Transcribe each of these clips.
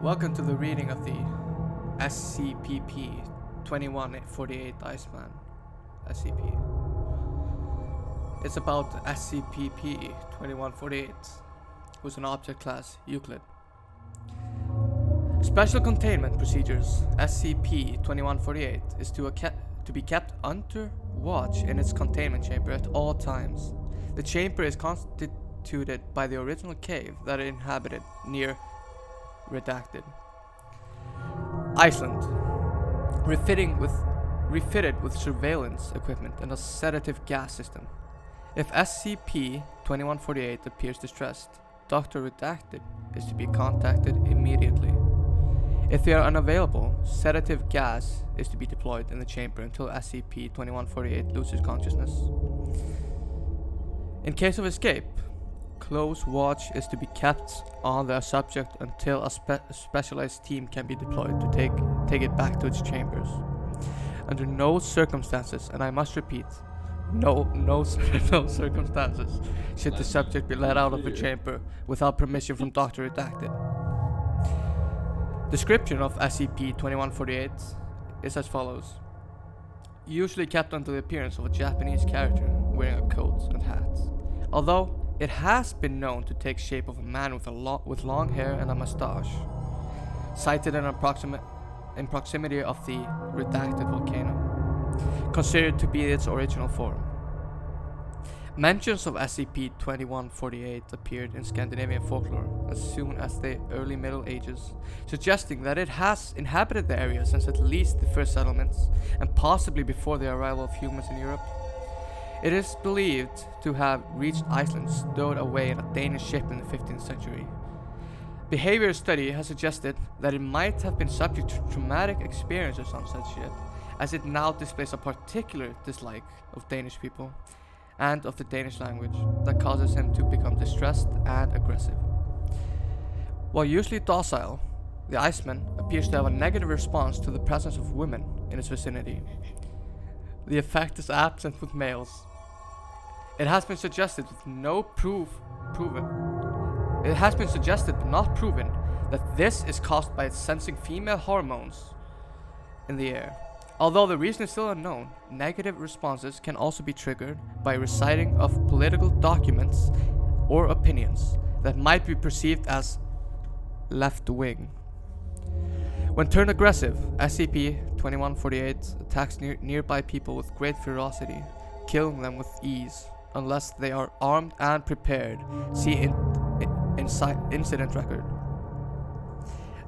Welcome to the reading of the SCP 2148 Iceman SCP. It's about SCP 2148, who's an object class Euclid. Special containment procedures. SCP 2148 is to be kept under watch in its containment chamber at all times. The chamber is constituted by the original cave that it inhabited near Redacted, Iceland, refitted with surveillance equipment and a sedative gas system. If SCP-2148 appears distressed, Dr. Redacted is to be contacted immediately. If they are unavailable, sedative gas is to be deployed in the chamber until SCP-2148 loses consciousness. In case of escape, close watch is to be kept on the subject until a specialized team can be deployed to take it back to its chambers. Under no circumstances, and I must repeat, no circumstances, should the subject be let out of the chamber without permission from Dr. Redacted. Description of SCP-2148 is as follows. Usually kept under the appearance of a Japanese character wearing a coat and hat. Although it has been known to take shape of a man with long hair and a mustache, sighted in proximity of the Redacted volcano, considered to be its original form. Mentions of SCP-2148 appeared in Scandinavian folklore as soon as the early Middle Ages, suggesting that it has inhabited the area since at least the first settlements, and possibly before the arrival of humans in Europe. It is believed to have reached Iceland stowed away in a Danish ship in the 15th century. Behavior study has suggested that it might have been subject to traumatic experiences on such ship, as it now displays a particular dislike of Danish people and of the Danish language that causes him to become distressed and aggressive. While usually docile, the Iceman appears to have a negative response to the presence of women in its vicinity. The effect is absent with males. It has been suggested with no It has been suggested but not proven that this is caused by its sensing female hormones in the air. Although the reason is still unknown, negative responses can also be triggered by reciting of political documents or opinions that might be perceived as left-wing. When turned aggressive, SCP-2148 attacks nearby people with great ferocity, killing them with ease, unless they are armed and prepared. See incident record.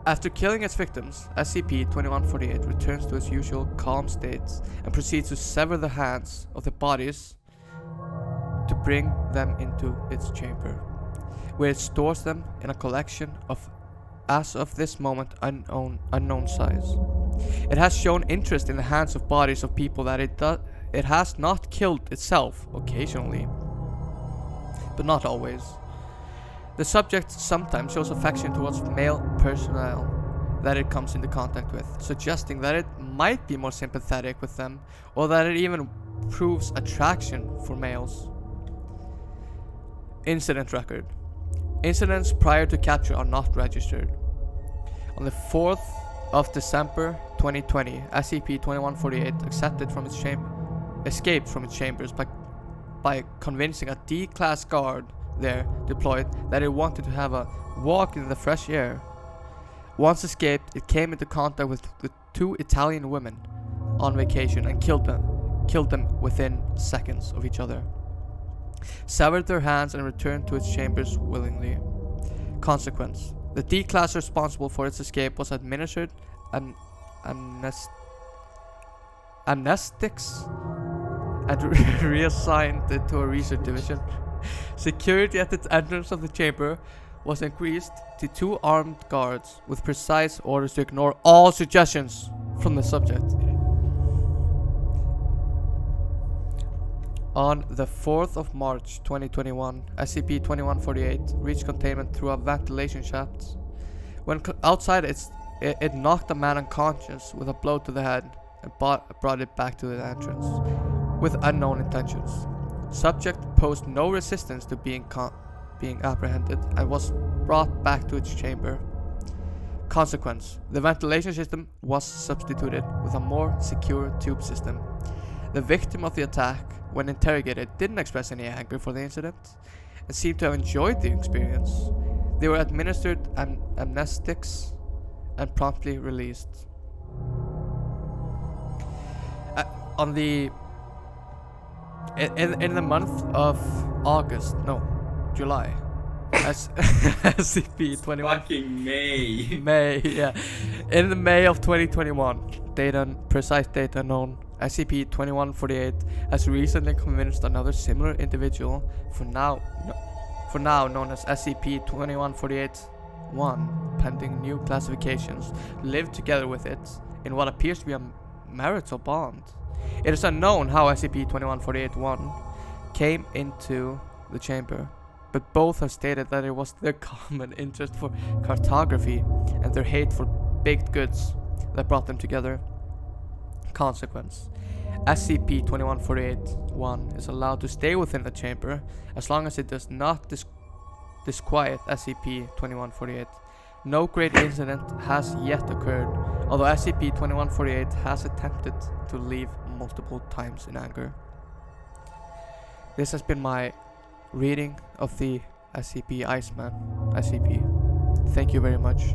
After killing its victims, SCP-2148 returns to its usual calm state and proceeds to sever the hands of the bodies to bring them into its chamber, where it stores them in a collection of, as of this moment, unknown size. It has shown interest in the hands of bodies of people that it has not killed itself, occasionally, but not always. The subject sometimes shows affection towards male personnel that it comes into contact with, suggesting that it might be more sympathetic with them, or that it even proves attraction for males. Incident record. Incidents prior to capture are not registered. On the 4th of December 2020, SCP-2148 escaped from its chambers by convincing a D-class guard there deployed that it wanted to have a walk in the fresh air. Once escaped, it came into contact with two Italian women on vacation and killed them within seconds of each other, severed their hands, and returned to its chambers willingly. Consequence: the D-class responsible for its escape was administered amnestics and reassigned to a research division. Security at the entrance of the chamber was increased to 2 armed guards with precise orders to ignore all suggestions from the subject. On the 4th of March 2021, SCP-2148 reached containment through a ventilation shaft. When outside, it knocked a man unconscious with a blow to the head and brought it back to the entrance with unknown intentions. Subject posed no resistance to being apprehended and was brought back to its chamber. Consequence: the ventilation system was substituted with a more secure tube system. The victim of the attack, when interrogated, didn't express any anger for the incident and seemed to have enjoyed the experience. They were administered amnestics and promptly released. On the in the month of July, SCP-21. Fucking May. May, yeah. In the May of 2021, precise data known, SCP-2148 has recently convinced another similar individual, for now known as SCP-2148-1, pending new classifications, to live together with it in what appears to be a marital bond. It is unknown how SCP-2148-1 came into the chamber, but both have stated that it was their common interest for cartography and their hate for baked goods that brought them together. Consequence: SCP-2148-1 is allowed to stay within the chamber as long as it does not disquiet SCP-2148. No great incident has yet occurred, although SCP-2148 has attempted to leave multiple times in anger. This has been my reading of the SCP Iceman SCP. Thank you very much.